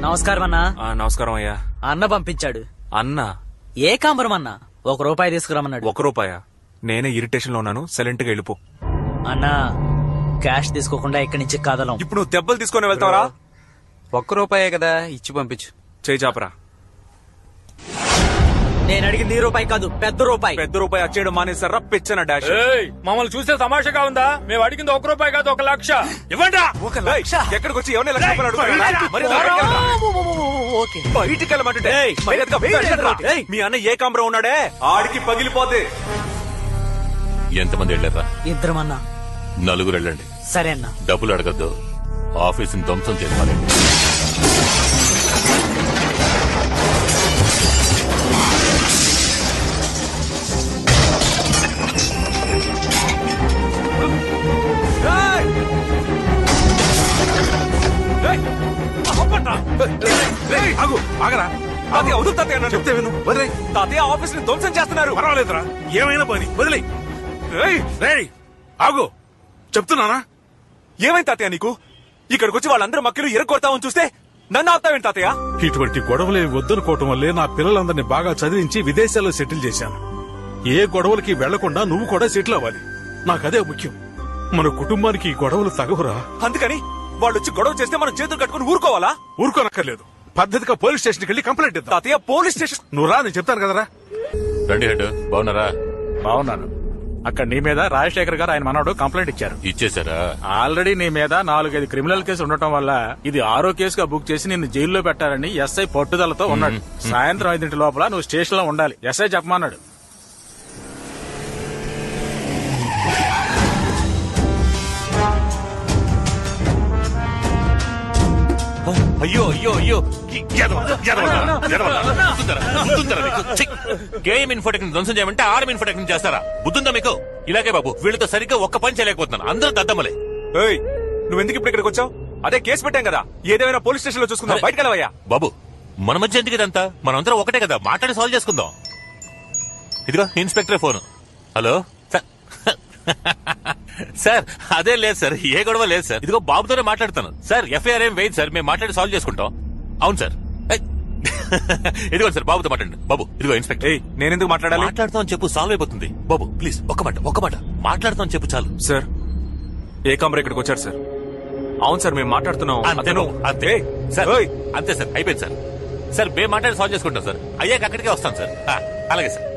నమస్కారం అన్నా. నమస్కారం అయ్యా. అన్న పంపించాడు. అన్న ఏకాంబరం అన్న ₹1 తీసుకురామన్నాడు. ₹1? నేనే ఇరిటేషన్ లో ఉన్నాను, సైలెంట్ గా వెళ్ళిపో. అన్నా క్యాష్ తీసుకోకుండా ఇక్కడి నుంచి కదలం. ఇప్పుడు నువ్వు దెబ్బలు తీసుకొని వెళ్తావరా? ₹1 కదా, ఇచ్చి పంపించు. చేయి చాపరా. నేను అడిగింది ₹1 కాదు, ₹1. ₹1 వచ్చేయడం మానేసారా? పిచ్చన డాష్. మమ్మల్ని చూస్తే తమాషగా ఉందా? మేము అడిగింది ₹1 కాదు, 1,00,000 ఇవ్వండి. ₹1,00,000 ఎక్కడికి వచ్చి ఎవరిని లక్ష రూపాయలు బయటికి వెళ్ళమంటుంటే మీ అన్న ఏకాంబరం ఉన్నాడే, ఆడికి పగిలిపోతే. ఎంతమంది వెళ్ళారా? 2 అన్నా. 4 వెళ్ళండి. సరే అన్న. డబ్బులు అడగద్దు, ఆఫీసుని ధ్వంసం చేసుకోవాలండి. ఆగరా, తాతయ్య వదులు తాతయ్య అన్నాను. చెప్తే విను, వదిలే. తాతయ్య ఆఫీస్ ని ధ్వంసం చేస్తున్నారు. పర్వాలేదురా, ఏమైనా పని వదిలే. ఆగు, చెప్తున్నానా? ఏమైంది తాతయ్య నీకు? ఇక్కడికి వచ్చి వాళ్ళందరూ మక్కలు ఎరగొడతామని చూస్తే నన్ను ఆపుతావేంటి తాతయ్య? ఇటువంటి గొడవలేవి వద్దనుకోవటం వల్లే నా పిల్లలందరినీ బాగా చదివించి విదేశాల్లో సెటిల్ చేశాను. ఏ గొడవలకి వెళ్లకుండా నువ్వు కూడా సెటిల్ అవ్వాలి, నాకదే ముఖ్యం. మన కుటుంబానికి ఈ గొడవలు తగవురా. అందుకని వాళ్ళు వచ్చి గొడవ చేస్తే మనం చేతులు కట్టుకుని ఊరుకోవాలా? ఊరుకోనక్కర్లేదు, పద్ధతిగా పోలీస్ స్టేషన్కి వెళ్ళి కంప్లైంట్ ఇద్దాం. తాతయ్య పోలీస్ స్టేషన్? నువ్వు రా, నేను చెప్తాను కదరా. రండి హెడ్, బాగున్నారా? బాగున్నాను. అక్కడ నీ మీద రాజశేఖర్ గారు ఆయన మనవడు కంప్లైంట్ ఇచ్చారు. ఇచ్చేసారా? ఆల్రెడీ నీ మీద 4-5 క్రిమినల్ కేసు ఉండటం వల్ల ఇది 6వ కేసుగా బుక్ చేసి నిన్ను జైల్లో పెట్టారని ఎస్ఐ పట్టుదలతో ఉన్నాడు. సాయంత్రం 5 లోపల నువ్వు స్టేషన్ లో ఉండాలి, ఎస్ఐ చెప్పమన్నాడు. అయ్యో అయ్యో అయ్యో, కేఎం ఇన్ఫోటెక్ ధ్వంసం చేయమంటే ఆర్మ్ ఇన్ఫోటెక్ చేస్తారా? బుద్ధుందా మీకు? ఇలాగే బాబు, వీళ్ళతో సరిగ్గా ఒక్క పని చేయలేకపోతున్నాను, అందరూ దద్దమ్మలే. నువ్వెందుకు ఇప్పుడు ఇక్కడికి వచ్చావు? అదే కేసు పెట్టాం కదా, ఏదేమైనా పోలీస్ స్టేషన్ లో చూసుకుందాం. బయటకు వెళ్ళవయ్యా. బాబు, మన మధ్య ఎందుకు ఇదంతా? మనమందరం ఒకటే కదా, మాట్లాడి సాల్వ్ చేసుకుందాం. ఇదిగో ఇన్స్పెక్టర్ ఫోన్. హలో సార్, అదే లేదు సార్, ఏ గొడవ లేదు సార్. ఇదిగో బాబుతోనే మాట్లాడుతాను సార్. ఎఫ్ఐఆర్ ఏం వేయదు సార్, మేము మాట్లాడి సాల్వ్ చేసుకుంటాం. అవును సార్. ఇదిగో సార్, బాబుతో మాట్లాడండి. బాబు, ఇదిగో ఇన్స్పెక్టర్. నేనెందుకు మాట్లాడాలి? మాట్లాడతాం చెప్పు, సాల్వ్ అయిపోతుంది. బాబు ప్లీజ్, ఒక్క మాట మాట్లాడతాం చెప్పు చాలు. సార్, ఏకాంబరం ఇక్కడికి వచ్చారు సార్. అవును సార్, మేము మాట్లాడుతున్నాం. అంతే సార్, అంతే సార్, అయిపోయింది సార్. సార్ మేము మాట్లాడి సాల్వ్ చేసుకుంటాం సార్. అయ్యాక అక్కడికే వస్తాం సార్. అలాగే సార్.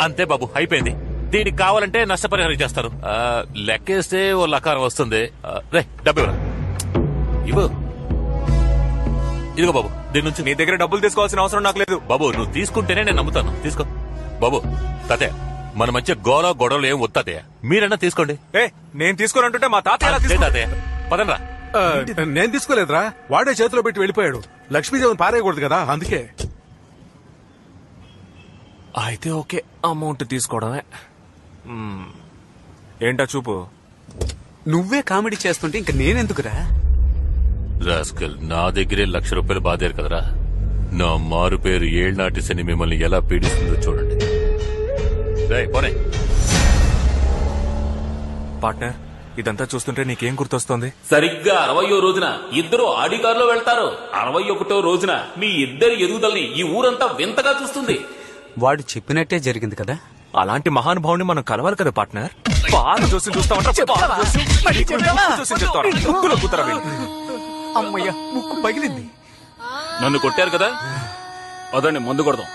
అంతే బాబు, అయిపోయింది. దీనికి కావాలంటే నష్టపరిహారం చేస్తారు. లెక్కేస్తే ఓ లకారం వస్తుంది. రే డబ్బు ఇవ్వు. ఇదిగో బాబు, దీని నుంచి నీ దగ్గర డబ్బులు తీసుకోవాల్సిన అవసరం నాకు లేదు. బాబు, నువ్వు తీసుకుంటేనే నేను నమ్ముతాను. తీసుకో బాబు. తాతయ్య, మన మధ్య గొడవలు ఏం వస్తాతయ్య, మీరన్నా తీసుకోండి. నేను తీసుకోనంటుంటే మా తాతయ్య. తాతయ్య పదండ్రా. నేను తీసుకోలేదురా, వాడే చేతిలో పెట్టి వెళ్ళిపోయాడు. లక్ష్మీదేవిని పారేయకూడదు కదా, అందుకే. అయితే ఓకే, అమౌంట్ తీసుకోవడమే. ఏంటా చూపు? నువ్వే కామెడీ చేస్తుంటే ఇంక నేనెందుకురా? రాస్కల్, నా దగ్గరే ₹1,00,000 బాధారు కదరా. నా మారు పేరు ఏళ్నాటి శని మిమ్మల్ని ఎలా పీడిస్తుందో చూడండి. పోనే పార్ట్నర్, ఇదంతా చూస్తుంటే నీకేం గుర్తొస్తుంది? సరిగ్గా 60వ రోజున ఇద్దరు ఆడి కారులో వెళ్తారు. 61వ రోజున మీ ఇద్దరి ఎదుగుదలని ఈ ఊరంతా వింతగా చూస్తుంది. వాడు చెప్పినట్టే జరిగింది కదా. అలాంటి మహానుభావుని మనం కలవాలి కదా పార్ట్నర్. బాగా చూసి అమ్మయ్య, ముక్కు పగిలింది. నన్ను కొట్టారు కదా, అదండి మందు కొడదాం.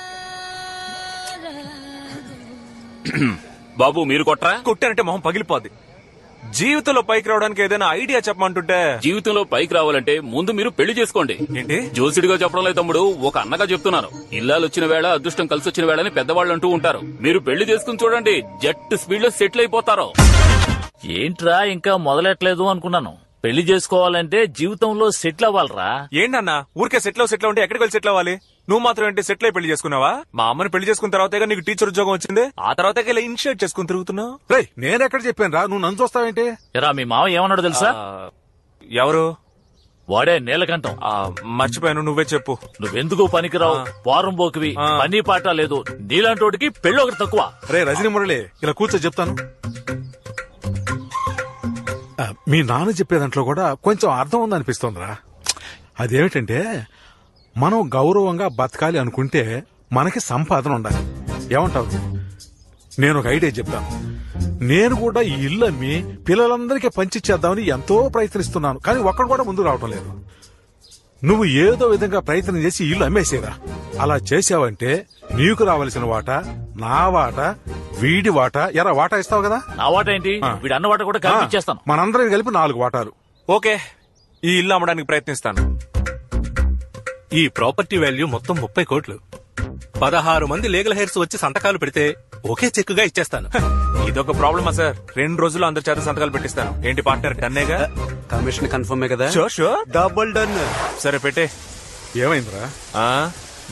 బాబు, మీరు కొట్టరా? కొట్టారంటే మొహం పగిలిపోద్ది. జీవితంలో పైకి రావడానికి ఏదైనా ఐడియా చెప్పమంటుంటే. జీవితంలో పైకి రావాలంటే ముందు మీరు పెళ్లి చేసుకోండి. ఏంటి జోసిడిగా చెప్పడం లేదు తమ్ముడు, ఒక అన్నగా చెప్తున్నాను. ఇల్లాలు వచ్చిన వేళ అదృష్టం కలిసి వచ్చిన వేళ అని పెద్దవాళ్ళు అంటూ ఉంటారు. మీరు పెళ్లి చేసుకుని చూడండి, జెట్ స్పీడ్ లో సెటిల్ అయిపోతారు. ఏంట్రా ఇంకా మొదలెట్లేదు అనుకున్నాను. పెళ్లి చేసుకోవాలంటే జీవితంలో సెటిల్ అవ్వాలరా. ఏంటన్నా ఊరికే సెటిల్ ఉంటే ఎక్కడికి వెళ్ళి సెటిల్ అవ్వాలి? నువ్వు మాత్రం ఏంటి సెటిల్ అయి పెళ్లి చేసుకున్నావా? మా అమ్మని పెళ్లి చేసుకున్న తర్వాత నీకు టీచర్ ఉద్యోగం వచ్చింది, ఆ తర్వాత ఇలా ఇనిషియేట్ చేసుకుని తిరుగుతున్నావు. నేనెక్కడ చెప్పాను రా, నువ్వు నన్ను చూస్తావేంటి? ఎరా, మీ మామ ఏమన్నాడు తెలుసా? ఎవరు? వాడే నీలకంఠం. మర్చిపోయాను, నువ్వే చెప్పు. నువ్వెందుకు పనికిరావు, వారం పోకివి, పని పాట లేదు, నీలాంటోడికి పెళ్లి ఒకటి తక్కువ. రే రజనీ మురళి, ఇలా కూర్చో చెప్తాను. మీ నాన్న చెప్పే దాంట్లో కూడా కొంచెం అర్థం ఉందనిపిస్తోందిరా. అదేమిటంటే మనం గౌరవంగా బతకాలి అనుకుంటే మనకి సంపాదన ఉండాలి. ఏమంటావు? నేను ఒక ఐడియా చెప్తాను. నేను కూడా ఈ ఇల్లు అమ్మి పిల్లలందరికీ పంచిచ్చేద్దామని ఎంతో ప్రయత్నిస్తున్నాను, కానీ ఒక్కడు కూడా ముందు రావటం లేదు. నువ్వు ఏదో విధంగా ప్రయత్నం చేసి ఇల్లు అమ్మేసేరా. అలా చేసావంటే నీకు రావాల్సిన వాటా, నా వాటా, వీడి వాటా, ఎరా వాటా ఇస్తావు కదా. నా వాట ఏంటి? వీడు అన్న వాట కూడా కలిపి ఇచ్చేస్తాను. మనందరం కలిపి 4 వాటాలు. ఓకే, ఈ ఇల్లు అమ్మడానికి ప్రయత్నిస్తాను. ఈ ప్రాపర్టీ వాల్యూ మొత్తం 30 కోట్లు. 16 మంది లీగల్ హెయిర్స్ వచ్చి సంతకాలు పెడితే ఒకే చెక్కుగా ఇచ్చేస్తాను. ఇదొక ప్రాబ్లమా సార్? 2 రోజుల్లో అందరి చేత సంతకాలు పెట్టిస్తాను. ఏంటి పార్ట్నర్, డన్నేగా? కమిషన్ కన్ఫర్మే కదా? Sure double done. సరే పెట్టే. ఏమైందిరా?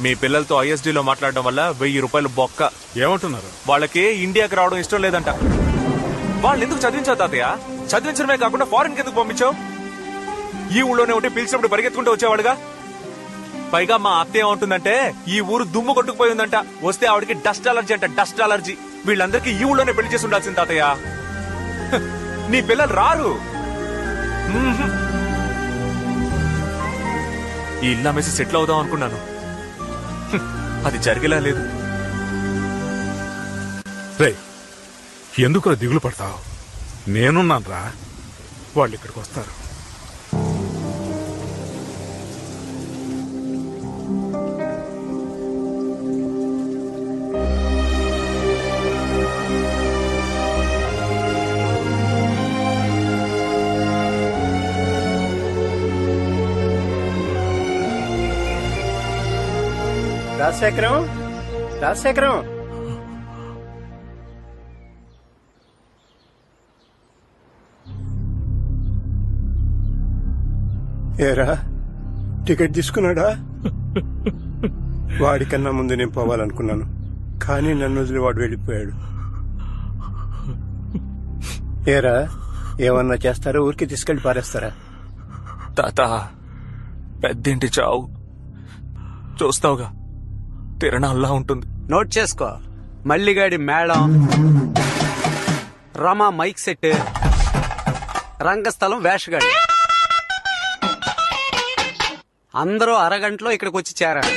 మీ పిల్లలతో ISD లో మాట్లాడడం వల్ల 1000 రూపాయలు బొక్క. ఏమంటున్నారు? వాళ్ళకి ఇండియాకి రావడం ఇష్టం లేదంట. వాళ్ళు ఎందుకు చదివించావు తాతయ్య? చదివించడమే కాకుండా ఫారెన్ కి ఎందుకు పంపించావు? ఈ ఊళ్ళోనే ఉంటే పిలిచినప్పుడు పరిగెత్తుకుంటూ వచ్చేవాడుగా. పైగా మా అత్త ఏమంటుందంటే ఈ ఊరు దుమ్ము కొట్టుకుపోయి ఉందంట. వస్తే ఆవిడకి డస్ట్ అలర్జీ అంట, డస్ట్ అలర్జీ. వీళ్ళందరికీ ఈ ఊళ్ళోనే పెళ్లి చేసి ఉండాల్సింది తాతయ్య. నీ పిల్లలు రారు. ఈ ఇల్లు అమ్మేసి సెటిల్ అవుదాం అనుకున్నాను, అది జరిగేలా లేదు. రే, ఎందుకురా దిగులు పడతావు? నేనున్నాను రా, వాళ్ళు ఇక్కడికి వస్తారు. రాజశేఖరం ఏరా, టికెట్ తీసుకున్నాడా? వాడికన్నా ముందు నేను పోవాలనుకున్నాను, కానీ నన్ను వదిలి వాడు వెళ్ళిపోయాడు. ఏరా, ఏమన్నా చేస్తారా? ఊరికి తీసుకెళ్లి పారేస్తారా? తాత, పెద్దింటి చావు చూస్తావుగా, తిరణాల్లా ఉంటుంది. నోట్ చేసుకో. మల్లిగాడి మేళం, రమా మైక్ సెట్, రంగస్థలం వేషగాడి, అందరూ అరగంటలో ఇక్కడికి వచ్చి చేరారు.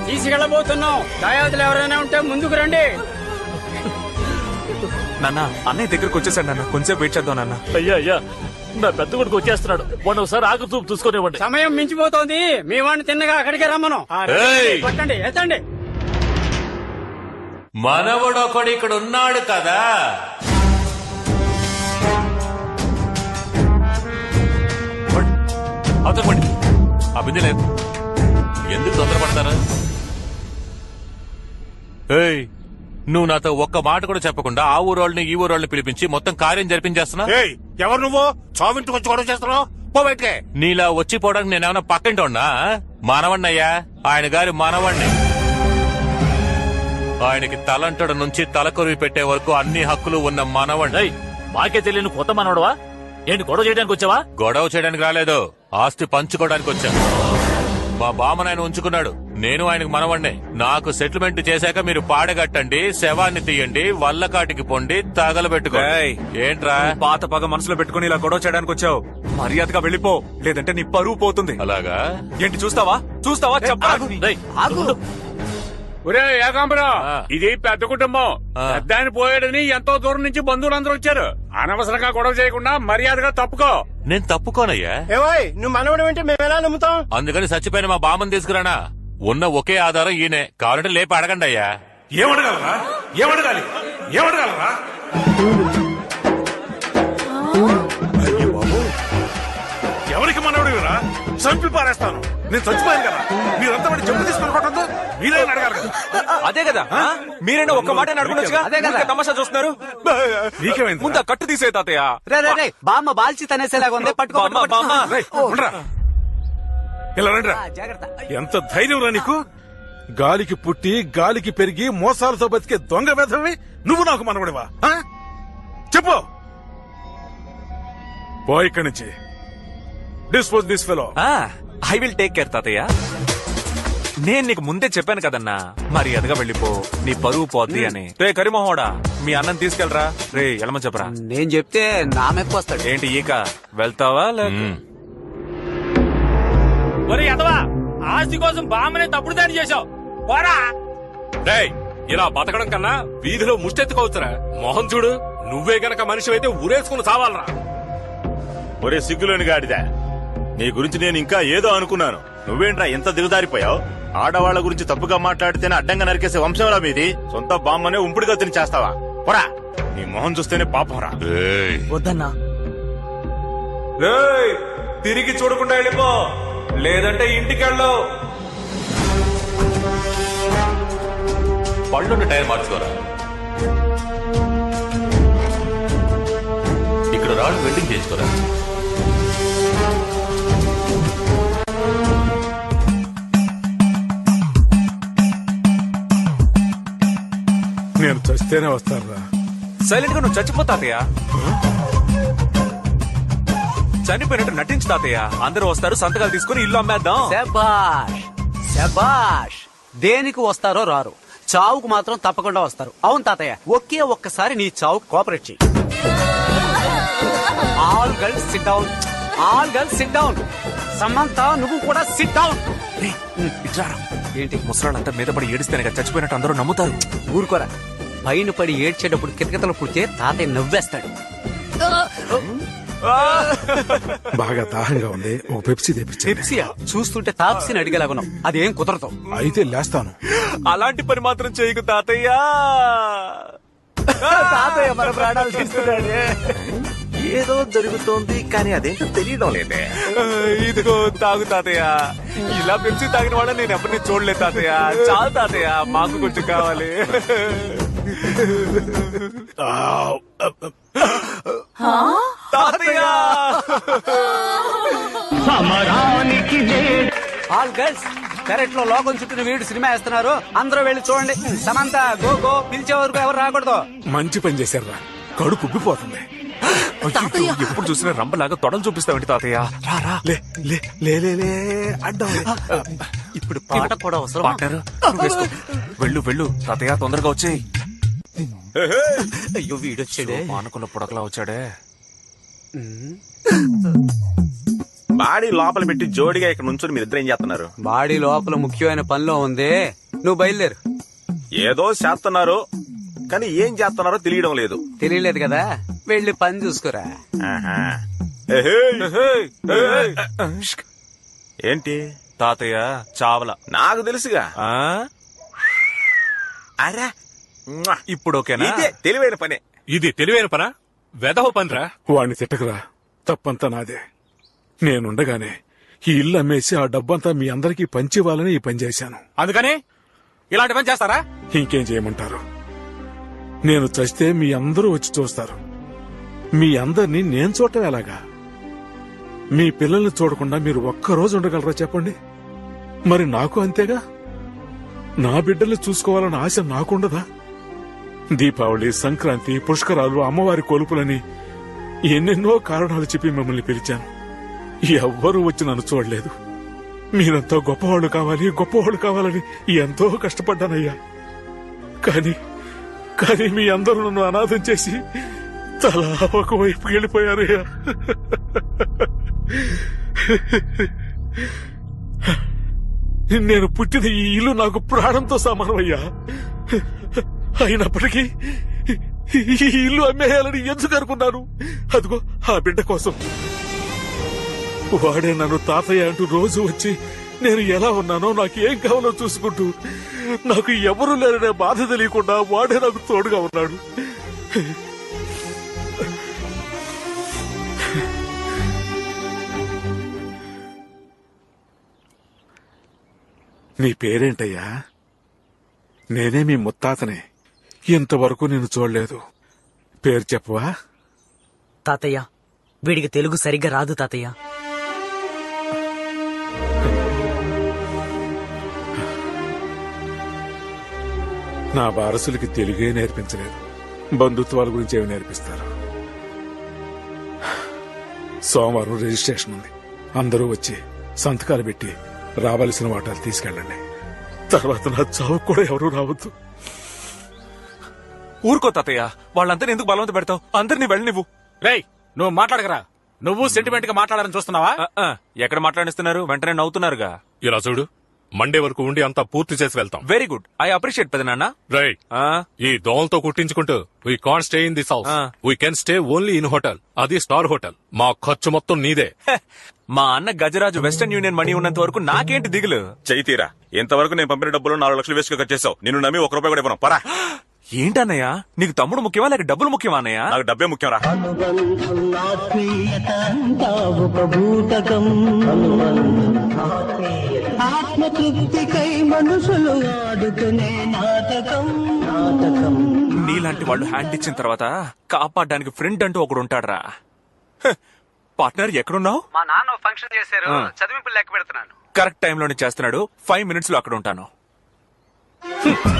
తీసుకెళ్ళబోతున్నాం. దాయాదులు ఎవరైనా ఉంటే ముందుకు రండి. నాన్న, అన్నయ్య దగ్గరకు వచ్చేసాడు నాన్న, కొంచెం వెయిట్ చేద్దాం నాన్న. అయ్యా అయ్యా, నా పెద్ద కొడుకు వచ్చేస్తున్నాడు. వాడు ఒకసారి ఆకు చూపు చూసుకునేవ్వండి. సమయం మించిపోతోంది. మీ వాడిని తిన్నగా అక్కడికే రమ్మను. పట్టండి, ఎత్తండి. మనవడొకడు ఇక్కడ ఉన్నాడు కదా. అవతలపండి. ఆ బిందె లేదు, ఎందుకు తొందరపడతారా? ఏయ్, నువ్వు నాతో ఒక్క మాట కూడా చెప్పకుండా ఆ ఊరోళ్ళని ఈ ఊరోళ్ళని పిలిపించి మొత్తం కార్యం జరిపించేస్తున్నా. ఎవరు నువ్వు? చావింటికి వచ్చి గొడవ చేస్తున్నావు? పోబెట్టే. నీలా వచ్చిపోవడానికి నేనేమన్నా పక్కింటి ఉన్నా? మనవణ్ణయ్యా, ఆయన గారి మనవణ్ణి. ఆయనకి తలంటడు నుంచి తలకొరివి పెట్టే వరకు అన్ని హక్కులు ఉన్న మనవణ్ణి. మాకే తెలియని కొత్త మనవడవా? ఏంటి గొడవ చేయడానికి వచ్చావా? గొడవ చేయడానికి రాలేదు, ఆస్తి పంచుకోవడానికి వచ్చా. మా బామ్మనాయన ఉంచుకున్నాడు, నేను ఆయనకు మనవణ్ణే. నాకు సెటిల్మెంట్ చేశాక మీరు పాడగట్టండి, శవాన్ని తీయండి, వల్లకాటికి పొండి, తగలబెట్టుకోండి. ఏంట్రా పాత పగ మనసులో పెట్టుకుని ఇలా గొడవ చేయడానికి వచ్చావు? మర్యాదగా వెళ్ళిపో, లేదంటే నీ పరువు పోతుంది. అలాగా? ఏంటి చూస్తావా? చూస్తావా? ఒరే ఏకాంబరం, ఇది పెద్ద కుటుంబం. పెద్ద ఆయన పోయాడని ఎంతో దూరం నుంచి బంధువులందరూ వచ్చారు. అనవసరంగా గొడవ చేయకుండా మర్యాదగా తప్పుకో. నేను తప్పుకోనయ్యా. ఏవోయ్, నువ్వు మనవడం అంటే మేము ఎలా నమ్ముతాం? అందుకని చచ్చిపోయిన మా బామ్మని తీసుకురానా? ఉన్న ఒకే ఆధారం ఈయనే, కావాలంటే లేపి అడగండి అయ్యా. ఏమడగలరా? ఏమడగాలి? ఏమడగలరా? అయ్యో బాబు, చంపి పారేస్తాను. నేను చచ్చిపోయాను కదా, మీరంతా వాడి చెప్పు తీసుకుని కొట్టద్దు. మీరే అడగాలి కదా. అదే కదా మీరైనా ఒక్క మాట అడుగునొచ్చుగా. తమాషా చూస్తున్నారు. నీకేమైంది? ముందు కట్టు తీసే తాతయ్య. బామ్మ బాల్చి తనేసేలాగా ఉంది. ఇలా రండిరా. ఎంత ధైర్యం రా నీకు? గాలికి పుట్టి గాలికి పెరిగి మోసాలతో బతికే దొంగ వెధవి నువ్వు నాకు మనవడివా? చెప్పు. పో ఇక్కడి నుంచి. Dispose this fellow. I will take care తాతయ్య. నేను నీకు ముందే చెప్పాను కదన్నా, మరి ఎదగా వెళ్ళిపో, నీ పరువు పోద్ది అని. రే కరిమోహోడా, మీ అన్నం తీసుకెళ్ళరా. రే ఎలమని చెప్పరా. నేను చెప్తే నా మెప్పు వస్తాడు. ఏంటి ఈక వెళ్తావా? ఒరే ఎదవా, ఆస్తి కోసం బామ్మనే తప్పుడు దాడి చేశావు. పోరా. డేయ్, ఇలా బతకడం కన్నా వీధిలో ముష్టెత్తుకోవచ్చురా. మోహన్ చూడు, నువ్వే గనక మనిషి అయితే ఊరేసుకుని చావాలరా. ఒరే సిగ్గులోని గాడిదా, నీ గురించి నేను ఇంకా ఏదో అనుకున్నాను. నువ్వేంట్రా ఎంత దిగజారిపోయావు? ఆడవాళ్ల గురించి తప్పుగా మాట్లాడితేనే అడ్డంగా నరికేసే వంశంలా మీది. సొంత బామ్మనే ఉంపుడుగా తిని చేస్తావా? పోరా. నీ మొహం చూస్తేనే పాపం రా. వద్దన్నా. తిరిగి చూడకుండా వెళ్ళిపో, లేదంటే ఇంటికెళ్ళు. పళ్ళున్న టైర్ మార్చుకోరా. ఇక్కడ రాళ్ళు వెల్డింగ్ చేసుకోరా. నేను చస్తేనే వస్తారా. సైలెంట్ గా నువ్వు చచ్చిపో తాతయ్య. చనిపోయినట్టు నటించు తాతయ్య. అందరూ వస్తారు, సంతకాలు తీసుకుని ఇల్లు అమ్మేద్దాం. శబాష్ శబాష్. దేనికి వస్తారో రారు, చావుకు మాత్రం తప్పకుండా వస్తారు. అవును తాతయ్య, ఒకే ఒక్కసారి నీ చావు కోఆపరేట్ చెయ్యి. All girls SIT down. All girls SIT down. Samantha నువ్వు కూడా సిట్ డౌన్. ఇట్లారా. ఏంటి? ముసలాళ్ళంతా మీద పడి ఏడిస్తేనే చచ్చిపోయినట్టు అందరూ నమ్ముతారు. ఊరుకోరా. పైన పడి ఏడ్చేటప్పుడు కితకితలు పుడితే తాతయ్య నవ్వేస్తాడు. బాగా దాహంగా ఉంది, ఒక పెప్సీ తెప్పించు. పెప్సీయా? చూస్తుంటే తాప్సీని అడిగేలాగున్నావు. అదేం కుదరదు. అయితే లేస్తాను. అలాంటి పని మాత్రం చేయకు తాతయ్య. తాతయ్య మన ప్రాణాలు తీస్తున్నాడే. ఏదో జరుగుతోంది కానీ అదేంటో తెలియడం లేదే. ఇదిగో తాగు తాతయ్య. ఇలా పెంచి తాగిన వాళ్ళని నేను ఎవరిని చూడలేదు తాతయ్య. చాలు తాతయ్య, మాకు కొంచెం కావాలి. తాతయ్య. ఆల్ గర్ల్స్, పెరట్ లో లోకం చుట్టూ వీడు సినిమా వేస్తున్నారు. అందరూ వెళ్ళి చూడండి. సమంత గో గో, పిలిచే వరకు ఎవరు రాకూడదు. మంచి పని చేశారా. కడుపు ఉబ్బిపోతుంది. ఎప్పుడు చూసినా రంబలాగా తొడలు చూపిస్తావేంటి తాతయ్య? రారా. లే లే లే లే లే అడ్డం. ఇప్పుడు పాట కూడా అవసరం. పాటరు వెళ్ళు వెళ్ళు తాతయ్య, తొందరగా వచ్చేయి. అయ్యో వీడొచ్చాడే. మానుకున్న పుడకలా వచ్చాడే. బాడీ లోపల పెట్టి జోడిగా ఇక్కడ నుంచొని మీరిద్దరు ఏం చేస్తున్నారు? బాడీ లోపల ముఖ్యమైన పనిలో ఉంది. నువ్వు బయలుదేరు. ఏదో చేస్తున్నారు కానీ ఏం చేస్తున్నారో తెలియడం లేదు. తెలియలేదు కదా, వెళ్ళి పని చూసుకోరా. ఏంటి తాతయ్య? చావల. నాకు తెలుసుగా. అరే ఇప్పుడు ఓకేనా? ఇదే తెలివైన పనే. ఇది తెలివైన పనా? వెధవ పనిరా. వాడిని తిట్టకురా, తప్పంతా నాదే. నేనుండగానే ఈ ఇల్లు అమ్మేసి ఆ డబ్బంతా మీ అందరికీ పంచివ్వాలని ఈ పని చేశాను. అందుకని ఇలాంటి పని చేస్తారా? ఇంకేం చేయమంటారు? నేను చస్తే మీ అందరూ వచ్చి చూస్తారు. మీ అందరినీ నేను చూడటం ఎలాగా? మీ పిల్లల్ని చూడకుండా మీరు ఒక్కరోజు ఉండగలరా చెప్పండి? మరి నాకు అంతేగా. నా బిడ్డల్ని చూసుకోవాలన్న ఆశ నాకుండదా? దీపావళి, సంక్రాంతి, పుష్కరాలు, అమ్మవారి కొలుపులని ఎన్నెన్నో కారణాలు చెప్పి మిమ్మల్ని పిలిచాను. ఎవ్వరూ వచ్చి నన్ను చూడలేదు. మీరంతా గొప్పవాళ్ళు కావాలి, గొప్పవాళ్ళు కావాలని ఎంతో కష్టపడ్డానయ్యా. కానీ మీ అందరూ నన్ను అనాథం చేసి తలా ఒకవైపు వెళ్ళిపోయారయ్యా. నేను పుట్టిన ఈ ఇల్లు నాకు ప్రాణంతో సమానమయ్యా. అయినప్పటికీ ఈ ఇల్లు అమ్మేయాలని ఎందుకు అనుకున్నాను? అదిగో ఆ బిడ్డ కోసం. వాడే నన్ను తాతయ్య అంటూ రోజు వచ్చి నేను ఎలా ఉన్నానో, నాకు ఏం కావాలో చూసుకుంటూ, నాకు ఎవరూ లేరనే బాధ తెలియకుండా వాడే నాకు తోడుగా ఉన్నాడు. నీ పేరేంటయ్యా? నేనే మీ ముత్తాతనే. ఇంతవరకు నిన్ను చూడలేదు. పేరు చెప్పవా? తాతయ్య, వీడికి తెలుగు సరిగ్గా రాదు తాతయ్య. నా వారసులకి తెలుగే నేర్పించలేదు, బంధుత్వాల గురించి ఏమి నేర్పిస్తారు? సోమవారం రిజిస్ట్రేషన్ ఉంది. అందరూ వచ్చి సంతకాలు పెట్టి రావాల్సిన వాటాలు తీసుకెళ్ళండి. తర్వాత నా చావు కూడా ఎవరూ రావద్దు. ఊరుకో తాతయ్య, వాళ్ళంతా ఎందుకు బలవంత పెడతావు? అందరినీ వెళ్ళి నువ్వు. రేయ్, నువ్వు మాట్లాడకరా. నువ్వు సెంటిమెంట్ గా మాట్లాడాలని చూస్తున్నావా? ఎక్కడ మాట్లాడిస్తున్నారు? వెంటనే నవ్వుతున్నారుగా. ఇలా చూడు, మండే వరకు ఉండి అంతా పూర్తి చేసి వెళ్తాం. వెరీ గుడ్, ఐ అప్రిషియేట్ పెదనాన్న. రైట్. ఈ దోమలతో కుట్టించుకుంటూ we can't stay in this house. We can stay only in hotel, అది స్టార్ హోటల్. మా ఖర్చు మొత్తం నీదే. మా అన్న గజరాజు వెస్టర్న్ యూనియన్ మనీ ఉన్నంత వరకు నాకేంటి దిగులు? చైతీరా, ఇంతవరకు నేను పంపిన డబ్బులు 4 లక్షలు వేస్ట్ ఖర్చు చేసావు. నిన్ను నమ్మి 1 రూపాయి కూడా ఇవ్వను. పరా. ఏంటన్నయ్య, నీకు తమ్ముడు ముఖ్యమా లేక డబ్బులు ముఖ్యమా? అన్నయ్య, నాకు డబ్బే ముఖ్యం రా. ఆత్మతృప్తికై మనుషులు ఆడుకునే నాటకం. నీలాంటి వాళ్ళు హ్యాండ్ ఇచ్చిన తర్వాత కాపాడడానికి ఫ్రెండ్ అంటూ ఒకడు ఉంటాడ్రా. పార్ట్నర్ ఎక్కడున్నావు? మా నాన్న ఫంక్షన్ చేశారు, చదివింపులు లెక్క పెడుతున్నాను. కరెక్ట్ టైంలోనే చేస్తున్నాడు. 5 minutes లో అక్కడ ఉంటాను.